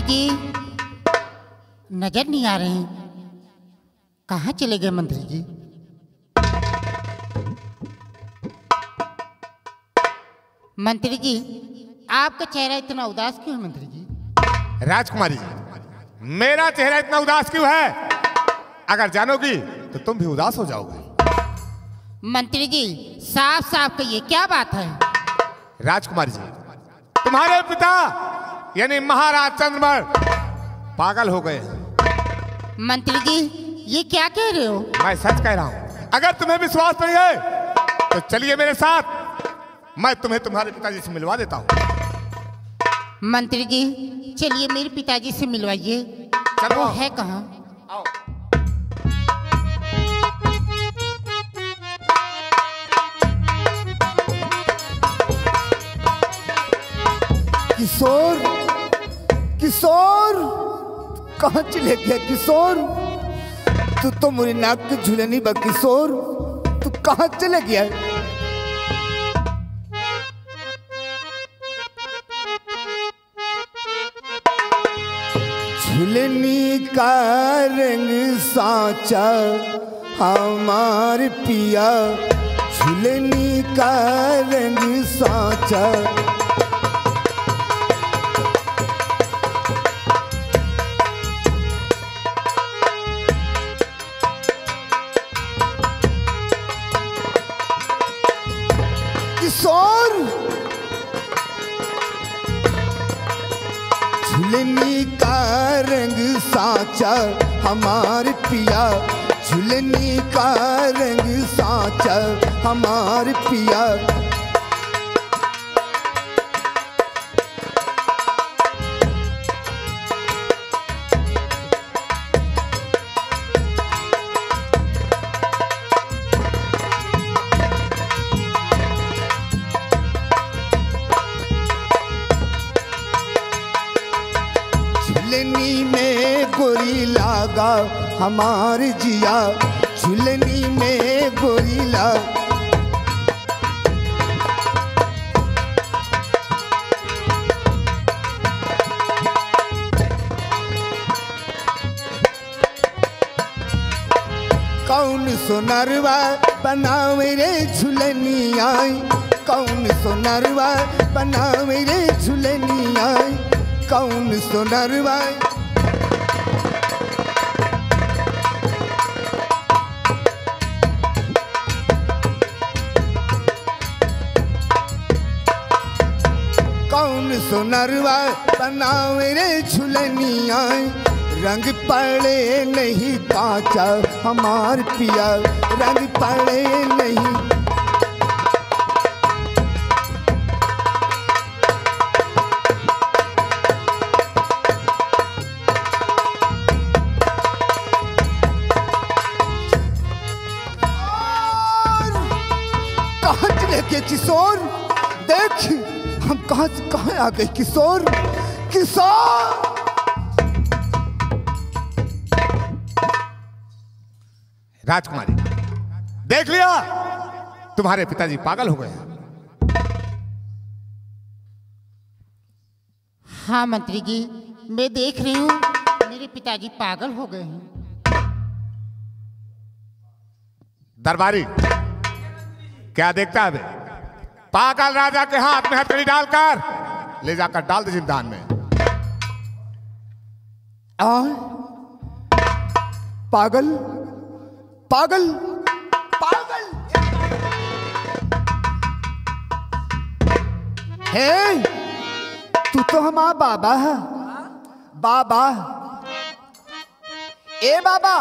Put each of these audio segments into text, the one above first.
जी नजर नहीं आ रहे हैं, कहाँ चले गए मंत्री जी? मंत्री जी आपका चेहरा इतना उदास क्यों है मंत्री जी? राजकुमारी जी, मेरा चेहरा इतना उदास क्यों है? अगर जानोगी तो तुम भी उदास हो जाओगे। मंत्री जी साफ साफ कहिए क्या बात है? राजकुमारी जी, तुम्हारे पिता यानी महाराज चंद्रमल पागल हो गए। मंत्री जी ये क्या कह रहे हो? मैं सच कह रहा हूं। अगर तुम्हें विश्वास नहीं है तो चलिए मेरे साथ, मैं तुम्हें तुम्हारे पिताजी से मिलवा देता हूं। मंत्री जी चलिए मेरे पिताजी से मिलवाइए। चलो। वो है कहाँ? आओ। किशोर, किशोर कहाँ चले गया किशोर? तू तो मेरी नाक की झुलनी बा किशोर, तू कहाँ चले गया? झुलनी का रंग साचा हमार पिया, झुलनी का रंग साचा। किशोर झुलनी का रंग साचा हमार पिया, झुलनी का रंग साचा हमार पिया। झुलनी में गोरी लागा हमार जिया, झुलनी में गोरी लागा। कौन सोनरवा बनावे रे झुलनी आई, कौन सोनरवा बनावे रे झुलनी आई, कौन सोनरवा। कौन सोनरवा बनावे रे झुलनी आई, रंग पड़े नहीं काचा हमार पिया, रंग पड़े नहीं। कहाँ चले गए किशोर? देख हम कहाँ से कहाँ आ गए किशोर, किशोर। राजकुमारी देख लिया, तुम्हारे पिताजी पागल हो गए। हाँ मंत्री जी मैं देख रही हूँ मेरे पिताजी पागल हो गए हैं। दरबारी क्या देखता है बे? पागल राजा के हाथ में हथकड़ी डालकर ले जाकर डाल दे जिंदान में। पागल पागल पागल हे, तू तो हमारा बाबा है। बाबा ए बाबा,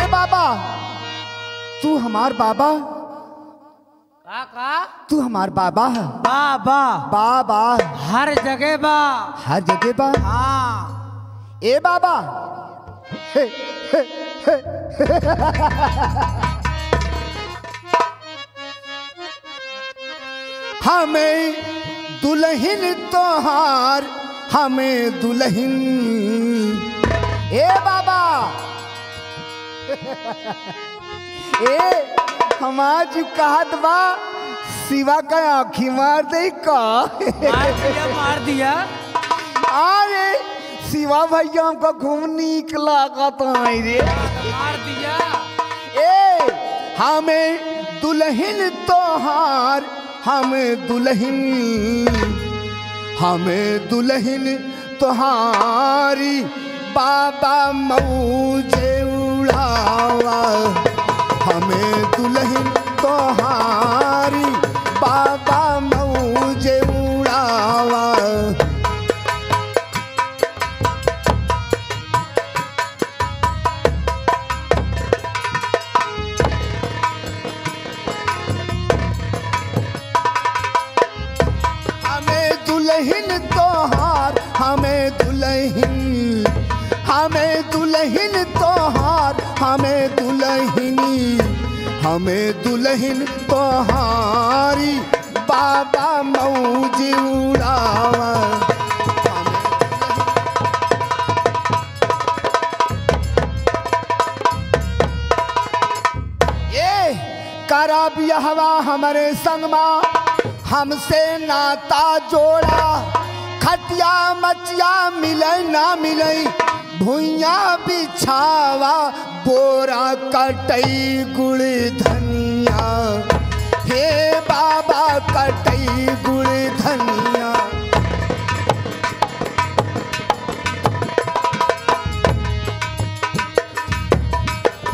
बाबा तू हमार बाबा, काका तू हमार बाबा है। बाबा बाबा हर जगह बा, हर जगह बा। हाँ ए बाबा हे, हे, हे, हमें दुल्हन तोहार हमें दुल्हन ए बाबा ए हम आज कहत बा शिवा का आँखी मार दे का मार दिया अरे शिवा भैया हमको खूब नीक लागत है रे मार दिया। ए हमें दुल्हन तोहार हमें दुल्हन तोहारी बाबा मौजे उड़ावा हमें दुल्हन तोहारी बाबा मौजे उड़ावा। दुल्हन तोहार हमें दुल्हन तोहारी बाबा मौज उड़ावा। ये करा बियाहवा हमारे संगमा हमसे नाता जोड़ा खटिया मचिया मिले ना मिले भुइया बिछावा बोरा कटई गुड़ धनिया हे बाबा कटई गुड़ धनिया।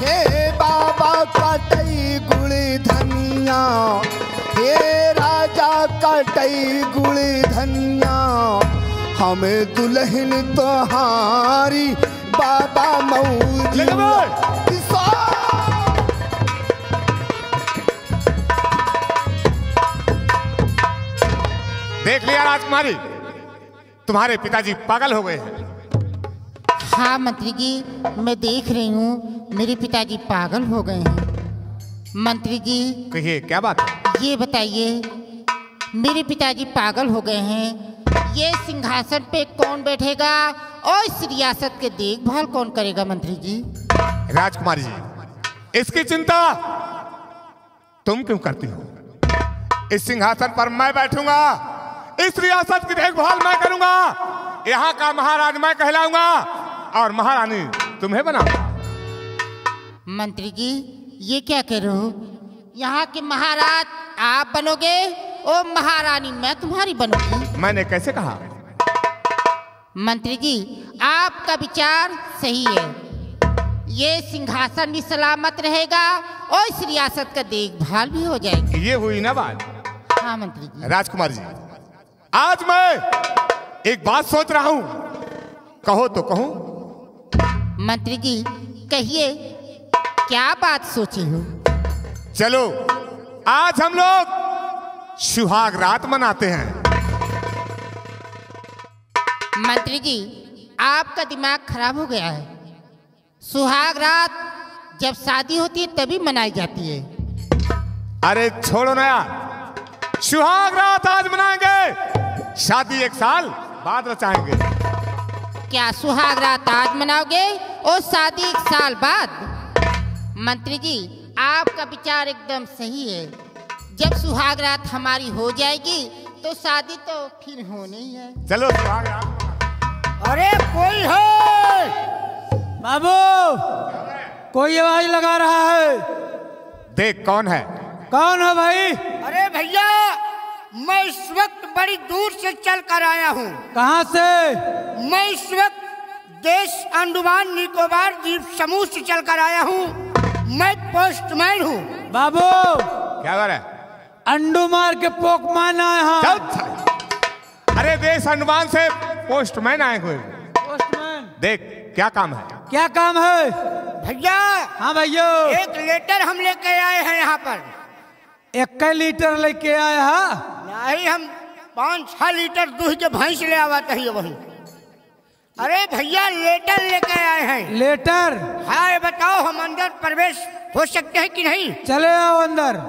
हे बाबा कटई गुड़ धनिया हे राजा कटई गुड़ धनिया हमें दुल्हन तोहारी बाबा मौज। देख लिया राजकुमारी, तुम्हारे पिताजी पागल हो गए हैं। हाँ मंत्री जी, मैं देख रही हूँ मेरे पिताजी पागल हो गए हैं। मंत्री जी कहिए क्या बात है? ये बताइए, मेरे पिताजी पागल हो गए हैं, ये सिंहासन पे कौन बैठेगा और इस रियासत के देखभाल कौन करेगा मंत्री जी? राजकुमारी जी, इसकी चिंता तुम क्यों करती हो? इस सिंहासन पर मैं बैठूंगा, इस रियासत की देखभाल मैं करूंगा, यहाँ का महाराज मैं कहलाऊंगा और महारानी तुम्हें बनाऊंगा। मंत्री जी ये क्या कह रहे हो? यहाँ के महाराज आप बनोगे और महारानी मैं तुम्हारी बनूंगी? मैंने कैसे कहा? मंत्री जी आपका विचार सही है, ये सिंहासन भी सलामत रहेगा और इस रियासत का देखभाल भी हो जाएगी। ये हुई ना बात? हाँ मंत्री जी। राजकुमार जी, आज मैं एक बात सोच रहा हूं, कहो तो कहूं? मंत्री जी कहिए, क्या बात सोचे हो? चलो आज हम लोग सुहाग रात मनाते हैं। मंत्री जी आपका दिमाग खराब हो गया है, सुहाग रात जब शादी होती है तभी मनाई जाती है। अरे छोड़ो ना यार, सुहाग रात आज मनाएंगे, शादी एक साल बाद रचाएंगे। क्या सुहाग रात आज मनाओगे और शादी एक साल बाद? मंत्री जी आपका विचार एकदम सही है, जब सुहाग रात हमारी हो जाएगी तो शादी तो फिर होनी ही है। चलो सुहाग रात। अरे कोई है बाबू, कोई आवाज लगा रहा है। देख कौन है? कौन है भाई? अरे भैया, मैं इस वक्त बड़ी दूर से चल कर आया हूँ। कहाँ से? मैं इस वक्त देश अंडमान निकोबार द्वीप समूह से चल कर आया हूँ। मैं पोस्टमैन हूँ। बाबू क्या कर रहा है? अंडुमार के पोकमान आए हैं। अरे देश अंडमान से पोस्टमैन आए हुए। पोस्टमैन देख क्या काम है? क्या काम है? भैया हाँ भैया, एक लेटर हम लेके आए हैं यहाँ पर। 1 लीटर लेके आया है? नहीं, हम 5-6 लीटर दूध के भैंस ले आवाते हैं। वही अरे भैया लेटर लेके आए हैं। लेटर? हाँ, ये बताओ हम अंदर प्रवेश हो सकते हैं कि नहीं? चले आओ अंदर।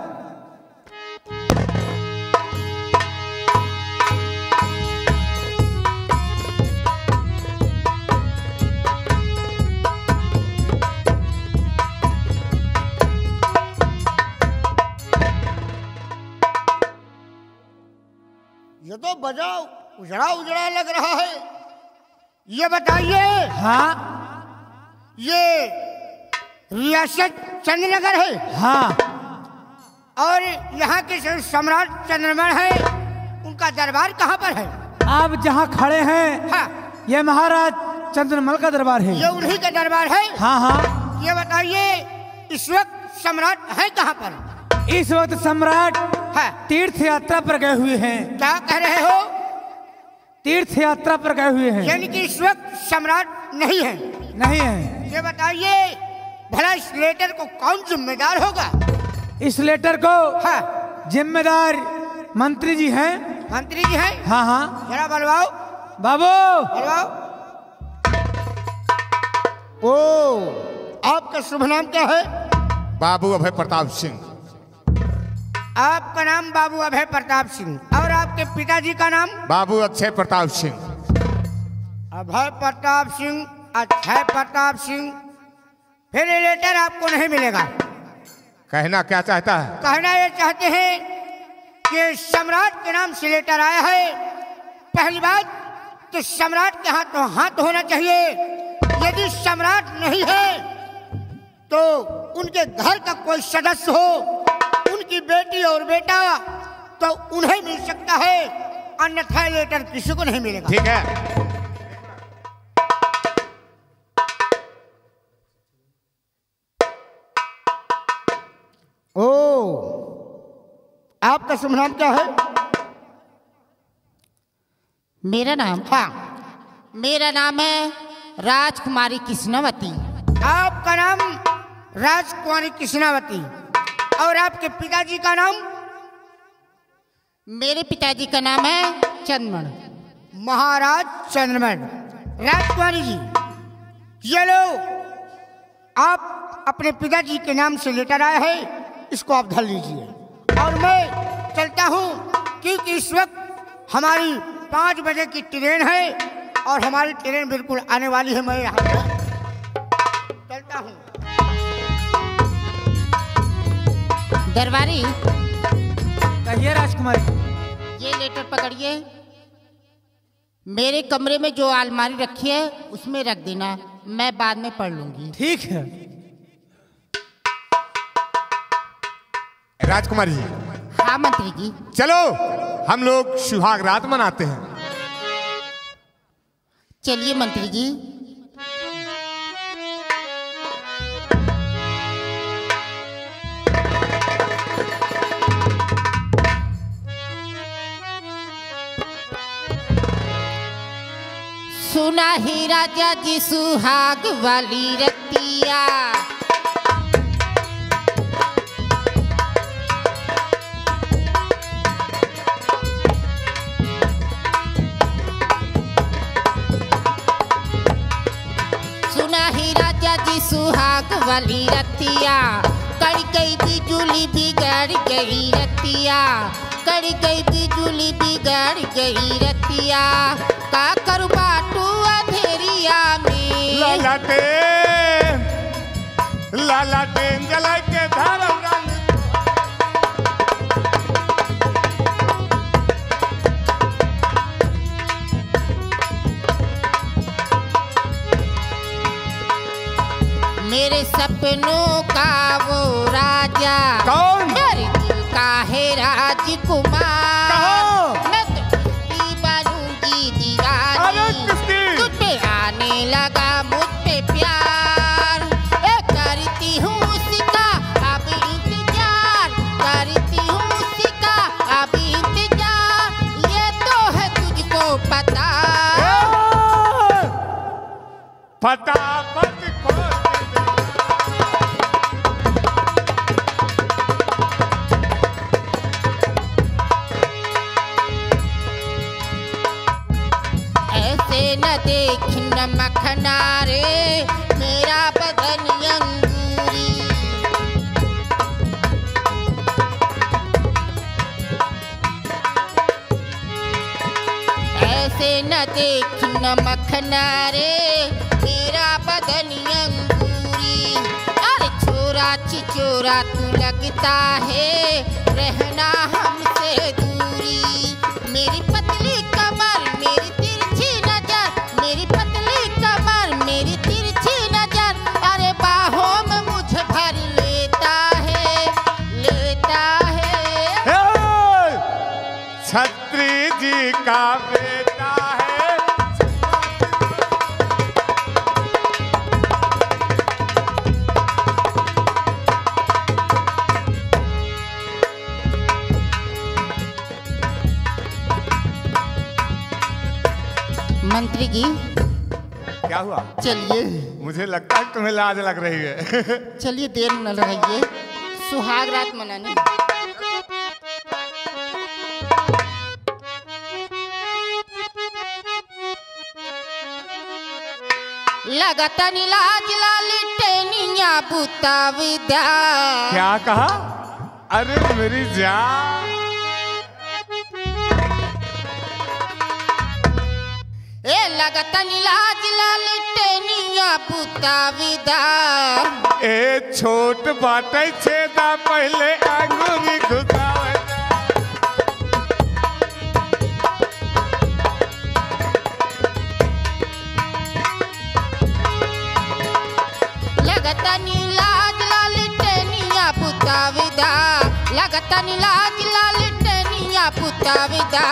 ये तो बजाओ उजड़ा उजड़ा लग रहा है। ये बताइए, हाँ ये रियासत चंद्रनगर है? हाँ। और यहाँ के जो सम्राट चंद्रमण है, उनका दरबार कहाँ पर है? आप जहाँ खड़े हैं, हाँ, ये महाराज चंद्रमल का दरबार है। ये उन्हीं का दरबार है? हाँ हाँ। ये बताइए, इस वक्त सम्राट है कहाँ पर? इस वक्त सम्राट हाँ। तीर्थ यात्रा पर गए हुए हैं। क्या कह रहे हो? तीर्थ यात्रा पर गए हुए हैं। यानी कि इस वक्त सम्राट नहीं है? नहीं है। ये बताइए, भला इस लेटर को कौन जिम्मेदार होगा? इस लेटर को हाँ, जिम्मेदार मंत्री जी हैं। मंत्री जी हैं? हाँ हाँ। जरा बलवाओ बाबू। बलवाओ। ओ, आपका शुभ नाम क्या है? बाबू अभय प्रताप सिंह। आपका नाम बाबू अभय प्रताप सिंह, और आपके पिताजी का नाम? बाबू अक्षय प्रताप सिंह। अभय प्रताप सिंह, अक्षय प्रताप सिंह। फिर ये लेटर आपको नहीं मिलेगा। कहना क्या चाहता है? कहना ये चाहते हैं कि सम्राट के नाम से लेटर आया है। पहली बात तो सम्राट के हाथ होना चाहिए। यदि सम्राट नहीं है तो उनके घर का कोई सदस्य हो, उनकी बेटी और बेटा, तो उन्हें मिल सकता है, अन्यथा लेटर किसी को नहीं मिलेगा। ठीक है। ओ, आपका शुभ नाम क्या है? मेरा नाम? हाँ। मेरा नाम है राजकुमारी कृष्णावती। आपका नाम राजकुमारी कृष्णावती, और आपके पिताजी का नाम? मेरे पिताजी का नाम है चंद्रमण। महाराज चंद्रमण। राजकुमारी जी, ये लो, आप अपने पिताजी के नाम से लेटर आया है, इसको आप धर लीजिए। और मैं चलता हूँ, क्योंकि इस वक्त हमारी 5 बजे की ट्रेन है, और हमारी ट्रेन बिल्कुल आने वाली है। मैं यहाँ चलता हूँ। दरबारी, कहिए राजकुमारी। ये लेटर पकड़िए। मेरे कमरे में जो अलमारी रखी है उसमें रख देना, मैं बाद में पढ़ लूंगी। ठीक है। राजकुमारी जी। हाँ मंत्री जी। चलो हम लोग सुहाग रात मनाते हैं। चलिए मंत्री जी। सुना ही राजा जी सुहाग वाली रतिया, सुना ही राजा जी सुहाग वाली रतिया, कड़ गई बिजुली बिगड़ गई रतिया, कड़ गई बिजुली बिगड़ गई रतिया, का करू बाटू अंधेरिया में। लालाटेन जला के धरम रंग। मेरे सपनों का वो राजा, कौन? मेरे दिल का है राजकुमार। कहो। मैं तो किसकी बनूंगी दीवानी, अरे किसकी? तुझ पे आने लगा मुझ पे प्यार। करती हूँ उसका अब इंतजार, करती हूँ उसका अब इंतजार, ये तो है तुझको पता। फटाफट खोल दे। ऐसे न देख नमक नारे मेरा बदन अंगूरी। ऐसे न देख नमक नारे मेरा बदन अंगूरी। अरे छोरा चिचोरा तू लगता है रहना हमसे दूरी। मेरी पतली कमर मेरी तिरछी नजर, मेरी पतली कमर मेरी तिरछी नजर। अरे बाहों में मुझे भर लेता है, लेता है। छत्री जी का बेटा है। मंत्री जी क्या हुआ? चलिए मुझे लगता है तुम्हें लाज लग रही है। चलिए, देर न लगाइए, सुहाग रात मनाने। लगता नीलाज लाली टेनिया बुता विदा। क्या कहा? अरे मेरी जान, ए लगता नीलाज लाली टेनिया बुता विदा। ए छोट बाटे छेदा पहले अंगूरी घुसावे। लगता नीलाज लाली टेनिया बुता विदा। लगता नीलाज लाली टेनिया बुता विदा।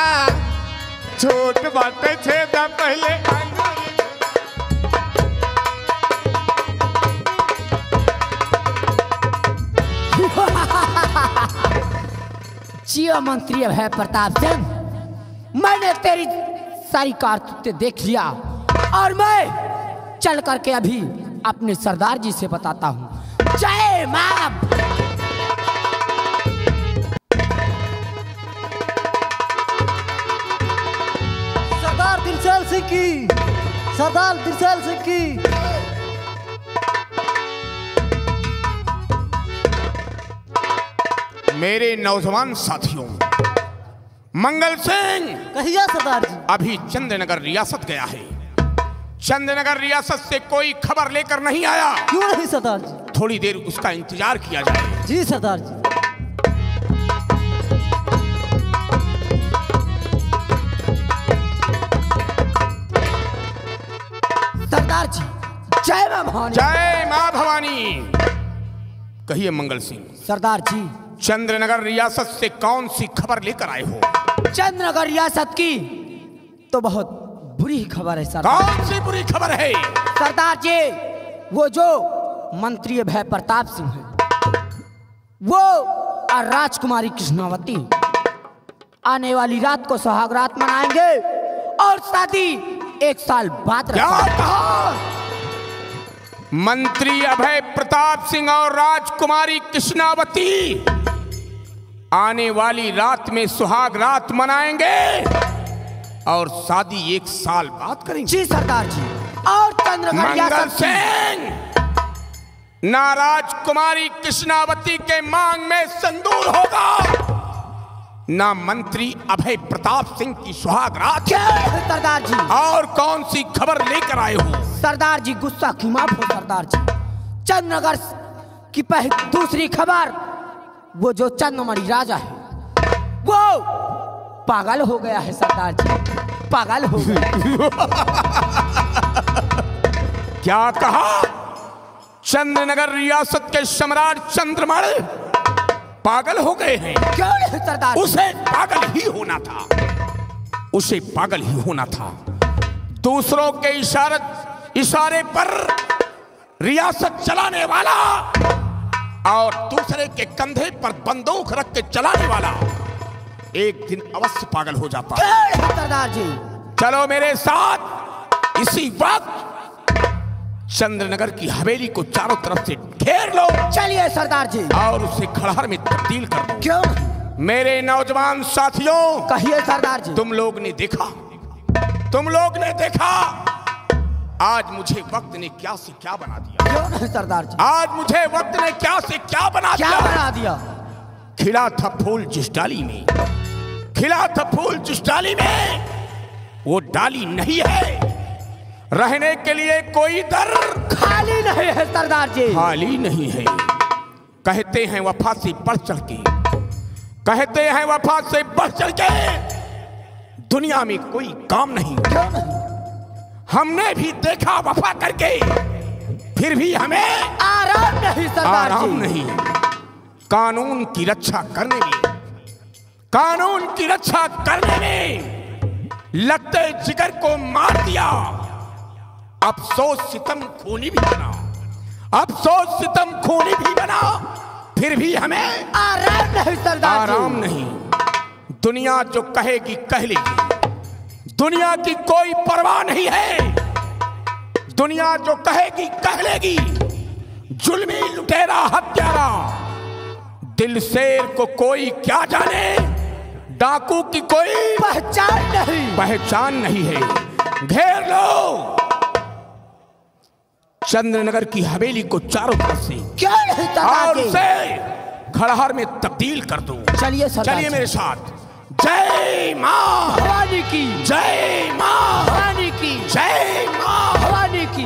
छोट बाटे छेदा पहले अंगूरी। जियो मंत्री अभय प्रताप सिंह, मैंने तेरी सारी कारतूतें देख लिया और मैं चल करके अभी अपने सरदार जी से बताता हूँ। जय मां। सरदार दिलशाल सिंह की, सरदार दिलशाल सिंह की। मेरे नौजवान साथियों, मंगल सिंह कहिए सरदार जी। अभी चंद्रनगर रियासत गया है। चंद्रनगर रियासत से कोई खबर लेकर नहीं आया। क्यों नहीं सरदार जी? थोड़ी देर उसका इंतजार किया जाए। जी सरदार जी। सरदार जी, जय मां भवानी। जय मां भवानी। कहिए मंगल सिंह, सरदार जी, चंद्रनगर रियासत से कौन सी खबर लेकर आए हो? चंद्रनगर रियासत की तो बहुत बुरी खबर है सरदार। कौन सी बुरी खबर है? सरदार जी, वो जो मंत्री अभय प्रताप सिंह है, वो और राजकुमारी कृष्णावती आने वाली रात को सुहाग रात मनाएंगे और शादी 1 साल बाद। क्या कहा? मंत्री अभय प्रताप सिंह और राजकुमारी कृष्णावती आने वाली रात में सुहाग रात मनाएंगे और शादी 1 साल बाद करेंगे। जी सरदार जी। और चंद्रनगर मंगल रियासत की सिंह, ना राजकुमारी कृष्णावती के मांग में संदूर होगा, ना मंत्री अभय प्रताप सिंह की सुहाग रात। क्या है सरदार जी? और कौन सी खबर लेकर आए हो? सरदार जी, गुस्सा की माफ हो सरदार जी। चंद्रनगर की दूसरी खबर, वो जो चंद्रमणि राजा है वो पागल हो गया है सरदार जी, पागल हो गया। क्या कहा? चंद्रनगर रियासत के सम्राट चंद्रमणि पागल हो गए हैं? क्यों नहीं सरदार? उसे पागल ही होना था, उसे पागल ही होना था। दूसरों के इशारे पर रियासत चलाने वाला और दूसरे के कंधे पर बंदूक रख के चलाने वाला एक दिन अवश्य पागल हो जाता है। क्यों नहीं सरदार जी? चलो मेरे साथ इसी वक्त चंद्रनगर की हवेली को चारों तरफ से घेर लो। चलिए सरदार जी। और उसे खड़हर में तब्दील कर दो। क्यों? मेरे नौजवान साथियों, कहिए सरदार जी। तुम लोग ने देखा तुम लोग ने देखा आज मुझे वक्त ने क्या से क्या बना दिया। क्यों नहीं सरदार जी? आज मुझे वक्त ने क्या से क्या बना क्या दिया। बना दिया? खिला था फूल जिस डाली में, खिला था फूल जिस डाली में, वो डाली नहीं है। रहने के लिए कोई दर खाली नहीं है सरदार जी। खाली नहीं है। कहते हैं वफा से बढ़ चढ़ के, कहते हैं वफा से बढ़ चढ़ के दुनिया में कोई काम नहीं। क्यों नहीं? हमने भी देखा वफा करके, फिर भी हमें आराम नहीं सरदार आराम जी। नहीं। कानून की रक्षा करने में, कानून की रक्षा करने में लगते जिगर को मार दिया। अफसोस सितम खूनी भी बना, अफसोस सितम खूनी भी बना, फिर भी हमें आराम नहीं सरदार जी। आराम नहीं। दुनिया जो कहेगी कह लेगी, दुनिया की कोई परवाह नहीं है। दुनिया जो कहेगी कह लेगी। जुल्मी लुटेरा हत्यारा दिल शेर को कोई क्या जाने, डाकू की कोई पहचान नहीं, पहचान नहीं है। घेर लो चंद्रनगर की हवेली को चारों तरफ से, क्यों नहीं सरदार और जी? उसे खड़हर में तब्दील कर दो। चलिए सरदार चलिए जी। मेरे साथ। जय मां भवानी की, जय मां भवानी की, जय मां भवानी की।